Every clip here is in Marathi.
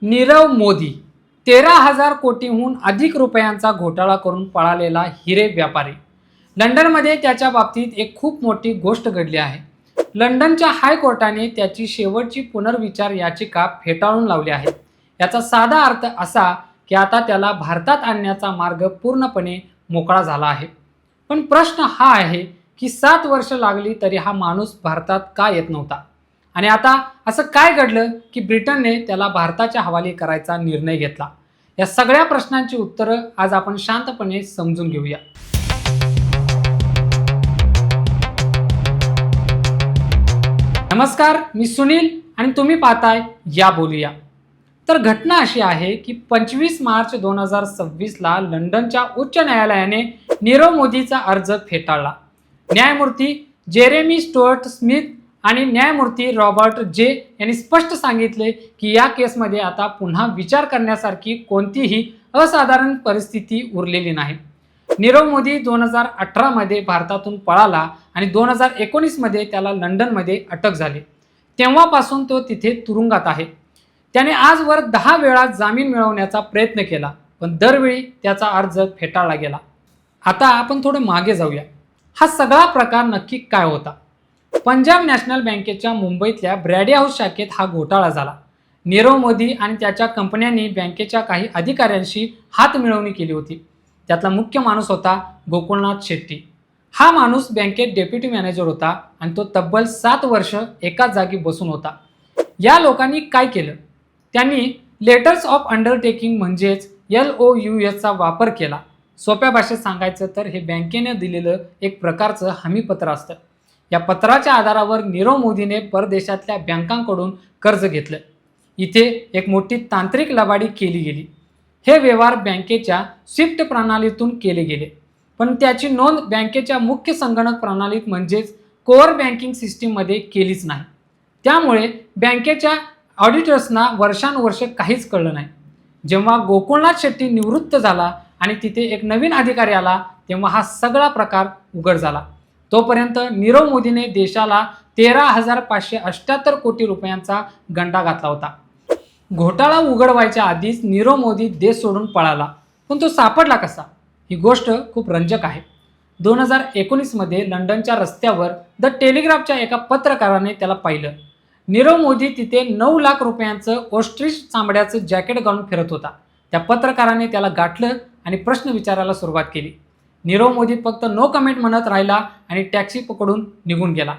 नीरव मोदी 13,000 कोटींहून अधिक रुपयांचा घोटाळा करून पळालेला हिरे व्यापारी. लंडनमध्ये त्याच्या बाबतीत एक खूप मोठी गोष्ट घडली आहे. लंडनच्या हायकोर्टाने त्याची शेवटची पुनर्विचार याचिका फेटाळून लावली आहे. याचा साधा अर्थ असा की आता त्याला भारतात आणण्याचा मार्ग पूर्णपणे मोकळा झाला आहे. पण प्रश्न हा आहे की 7 वर्ष लागली तरी हा माणूस भारतात का येत नव्हता, आणि आता असं काय घडलं की ब्रिटनने त्याला भारताच्या हवाली करायचा निर्णय घेतला. या सगळ्या प्रश्नांची उत्तरं आज आपण शांतपणे समजून घेऊया. नमस्कार, मी सुनील आणि तुम्ही पाहताय या बोलूया. तर घटना अशी आहे की 25 मार्च 2026ला लंडनच्या उच्च न्यायालयाने नीरव मोदीचा अर्ज फेटाळला. न्यायमूर्ती जेरेमी स्टुअर्ट स्मिथ आणि न्यायमूर्ती रॉबर्ट जे यांनी स्पष्ट सांगितले की या केसमध्ये आता पुन्हा विचार करण्यासारखी कोणतीही असाधारण परिस्थिती उरलेली नाही. नीरव मोदी 2018 मध्ये भारतातून पळाला आणि 2019 मध्ये त्याला लंडनमध्ये अटक झाली. तेव्हापासून तो तिथे तुरुंगात आहे. त्याने आजवर 10 वेळा जामीन मिळवण्याचा प्रयत्न केला, पण दरवेळी त्याचा अर्ज फेटाळला गेला. आता आपण थोडं मागे जाऊया. हा सगळा प्रकार नक्की काय होता? पंजाब नॅशनल बँकेच्या मुंबईतल्या ब्रॅडी हाऊस शाखेत हा घोटाळा झाला. नीरव मोदी आणि त्याच्या कंपन्यांनी बँकेच्या काही अधिकाऱ्यांशी हातमिळवणी केली होती. त्यातला मुख्य माणूस होता गोकुळनाथ शेट्टी. हा माणूस बँकेत डेप्युटी मॅनेजर होता आणि तो तब्बल 7 वर्ष एकाच जागी बसून होता. या लोकांनी काय केलं? त्यांनी लेटर्स ऑफ अंडरटेकिंग म्हणजेच LOUS चा वापर केला. सोप्या भाषेत सांगायचं तर हे बँकेने दिलेलं एक प्रकारचं हमीपत्र असतं. या पत्राच्या आधारावर नीरव मोदीने परदेशातल्या बँकांकडून कर्ज घेतलं. इथे एक मोठी तांत्रिक लबाडी केली गेली. हे व्यवहार बँकेच्या स्विफ्ट प्रणालीतून केले गेले, पण त्याची नोंद बँकेच्या मुख्य संगणक प्रणालीत म्हणजेच कोअर बँकिंग सिस्टीममध्ये केलीच नाही. त्यामुळे बँकेच्या ऑडिटर्सना वर्षानुवर्षे काहीच कळलं नाही. जेव्हा गोकुळनाथ शेट्टी निवृत्त झाला आणि तिथे एक नवीन अधिकारी आला, तेव्हा हा सगळा प्रकार उघड झाला. तोपर्यंत नीरव मोदीने देशाला 13,578 कोटी रुपयांचा गंडा घातला होता. घोटाळा उघड व्हायच्या आधीच नीरव मोदी देश सोडून पळाला, पण तो सापडला कसा? ही गोष्ट खूप रंजक आहे. 2019 मध्ये लंडनच्या रस्त्यावर द टेलिग्राफच्या एका पत्रकाराने त्याला पाहिलं. नीरव मोदी तिथे 9 लाख रुपयांचं ऑस्ट्रिच चामड्याचं जॅकेट घालून फिरत होता. त्या पत्रकाराने त्याला गाठलं आणि प्रश्न विचारायला सुरुवात केली. नीरव मोदी फक्त नो कमेंट म्हणत राहिला आणि टॅक्सी पकडून निघून गेला.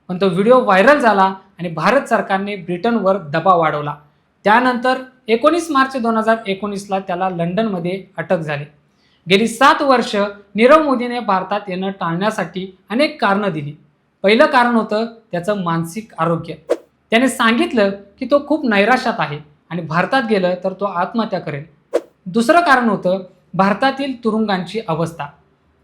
पण तो व्हिडिओ व्हायरल झाला आणि भारत सरकारने ब्रिटनवर दबाव वाढवला. त्यानंतर 19 मार्च 2019ला त्याला लंडनमध्ये अटक झाली. गेली 7 वर्ष नीरव मोदीने भारतात येणं टाळण्यासाठी अनेक कारणं दिली. पहिलं कारण होतं त्याचं मानसिक आरोग्य. त्याने सांगितलं की तो खूप नैराश्यात आहे आणि भारतात गेलं तर तो आत्महत्या करेल. दुसरं कारण होतं भारतातील तुरुंगांची अवस्था.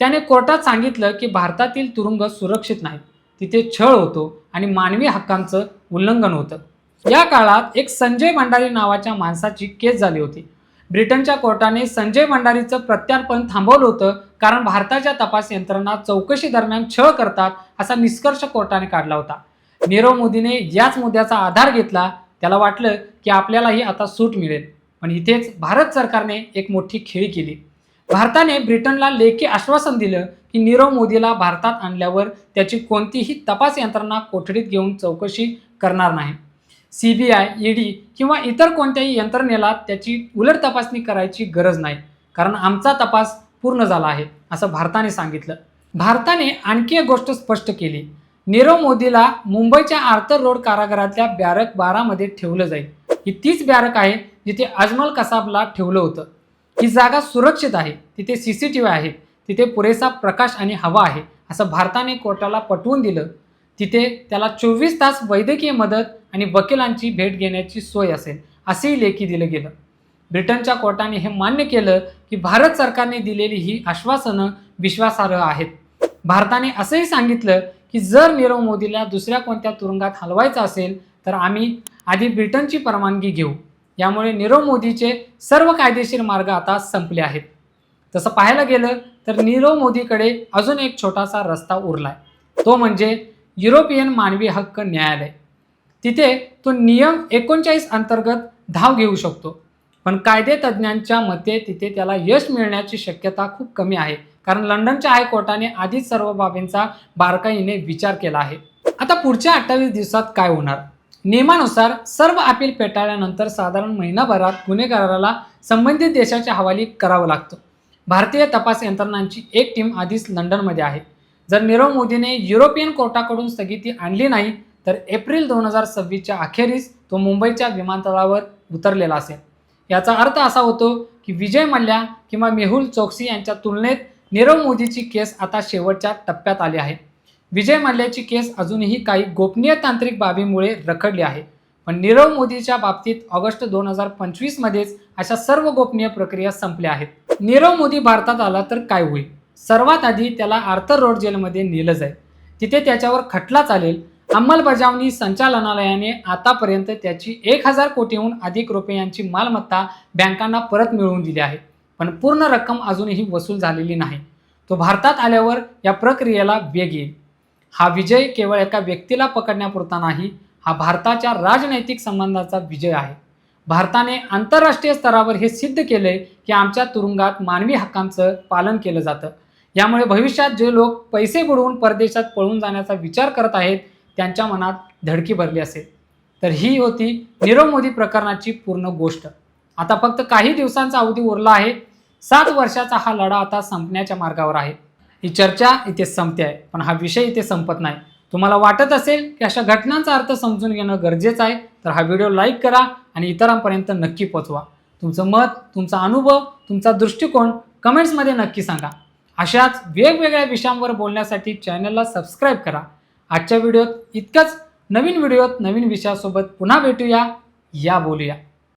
त्याने कोर्टात सांगितलं की भारतातील तुरुंग सुरक्षित नाहीत, तिथे छळ होतो आणि मानवी हक्कांचं उल्लंघन होतं. या काळात एक संजय भंडारी नावाच्या माणसाची केस झाली होती. ब्रिटनच्या कोर्टाने संजय भंडारीचं प्रत्यार्पण थांबवलं होतं, कारण भारताच्या तपास यंत्रणा चौकशी दरम्यान छळ करतात असा निष्कर्ष कोर्टाने काढला होता. नीरव मोदीने याच मुद्द्याचा आधार घेतला. त्याला वाटलं की आपल्यालाही आता सूट मिळेल. पण इथेच भारत सरकारने एक मोठी खेळी केली. भारताने ब्रिटनला लेखी आश्वासन दिलं की नीरव मोदीला भारतात आणल्यावर त्याची कोणतीही तपास यंत्रणा कोठडीत घेऊन चौकशी करणार नाही. CBI, ED किंवा इतर कोणत्याही यंत्रणेला त्याची उलट तपासणी करायची गरज नाही, कारण आमचा तपास पूर्ण झाला आहे, असं भारताने सांगितलं. भारताने आणखी एक गोष्ट स्पष्ट केली. नीरव मोदीला मुंबईच्या आर्थर रोड कारागृहातल्या बॅरक 12 मध्ये ठेवलं जाईल. ही तीच बॅरक आहे जिथे अजमल कसाबला ठेवलं होतं. ही जागा सुरक्षित आहे, तिथे CCTV आहेत, तिथे पुरेसा प्रकाश आणि हवा आहे, असं भारताने कोर्टाला पटवून दिलं. तिथे त्याला 24 तास वैद्यकीय मदत आणि वकिलांची भेट घेण्याची सोय असेल, असेही लेखी दिलं गेलं. ब्रिटनच्या कोर्टाने हे मान्य केलं की भारत सरकारने दिलेली ही आश्वासनं विश्वासार्ह आहेत. भारताने असंही सांगितलं की जर नीरव मोदीला दुसऱ्या कोणत्या तुरुंगात हलवायचं असेल तर आम्ही आधी ब्रिटनची परवानगी घेऊ. यामुळे नीरव मोदीचे सर्व कायदेशीर मार्ग आता संपले आहेत. तसं पाहायला गेलं तर नीरव मोदीकडे अजून एक छोटासा रस्ता उरलाय, तो म्हणजे युरोपियन मानवी हक्क न्यायालय. तिथे तो नियम 39 अंतर्गत धाव घेऊ शकतो. पण कायदेतज्ञांच्या मते तिथे त्याला यश मिळण्याची शक्यता खूप कमी आहे, कारण लंडनच्या हायकोर्टाने आधीच सर्व बाबींचा बारकाईने विचार केला आहे. आता पुढच्या 28 दिवसात काय होणार? नियमानुसार सर्व अपील फेटाळल्यानंतर साधारण महिनाभरात गुन्हेगाराला संबंधित देशाच्या हवाली करावं लागतं. भारतीय तपास यंत्रणांची एक टीम आधीच लंडनमध्ये आहे. जर नीरव मोदीने युरोपियन कोर्टाकडून स्थगिती आणली नाही तर एप्रिल 2026च्या अखेरीस तो मुंबईच्या विमानतळावर उतरलेला असेल. याचा अर्थ असा होतो की विजय मल्ल्या किंवा मेहुल चोक्सी यांच्या तुलनेत नीरव मोदीची केस आता शेवटच्या टप्प्यात आली आहे. विजय मल्ल्याची केस अजूनही काही गोपनीय तांत्रिक बाबींमुळे रखडली आहे, पण नीरव मोदीच्या बाबतीत ऑगस्ट 2025 मध्येच अशा सर्व गोपनीय प्रक्रिया संपल्या आहेत. नीरव मोदी भारतात आला तर काय होईल? सर्वात आधी त्याला आर्थर रोड जेलमध्ये नेलं जाईल. तिथे त्याच्यावर खटला चालेल. अंमलबजावणी संचालनालयाने आतापर्यंत त्याची 1000 कोटीहून अधिक रुपयांची मालमत्ता बँकांना परत मिळवून दिली आहे, पण पूर्ण रक्कम अजूनही वसूल झालेली नाही. तो भारतात आल्यावर या प्रक्रियेला वेग येईल. हा विजय केवळ एका व्यक्तीला पकडण्यापुरता नाही, हा भारताच्या राजनैतिक संबंधाचा विजय आहे. भारताने आंतरराष्ट्रीय स्तरावर हे सिद्ध केले की आमच्या तुरुंगात मानवी हक्कांचं पालन केलं जातं. यामुळे भविष्यात जे लोक पैसे बुडवून परदेशात पळून जाण्याचा विचार करत आहेत त्यांच्या मनात धडकी भरली असेल. तर ही होती नीरव मोदी प्रकरणाची पूर्ण गोष्ट. आता फक्त काही दिवसांचा अवधी उरला आहे. 7 वर्षाचा हा लढा आता संपण्याच्या मार्गावर आहे. ही चर्चा इथे संपते आहे, पण हा विषय इथे संपत नाही. तुम्हाला वाटत असेल की अशा घटनांचा अर्थ समजून घेणं गरजेचं आहे तर हा व्हिडिओ लाईक करा आणि इतरांपर्यंत नक्की पोचवा. तुमचं मत, तुमचा अनुभव, तुमचा दृष्टिकोन कमेंट्समध्ये नक्की सांगा. अशाच वेगवेगळ्या विषयांवर बोलण्यासाठी चॅनलला सबस्क्राईब करा. आजच्या व्हिडिओत इतकंच. नवीन व्हिडिओत नवीन विषयासोबत पुन्हा भेटूया. या बोलूया.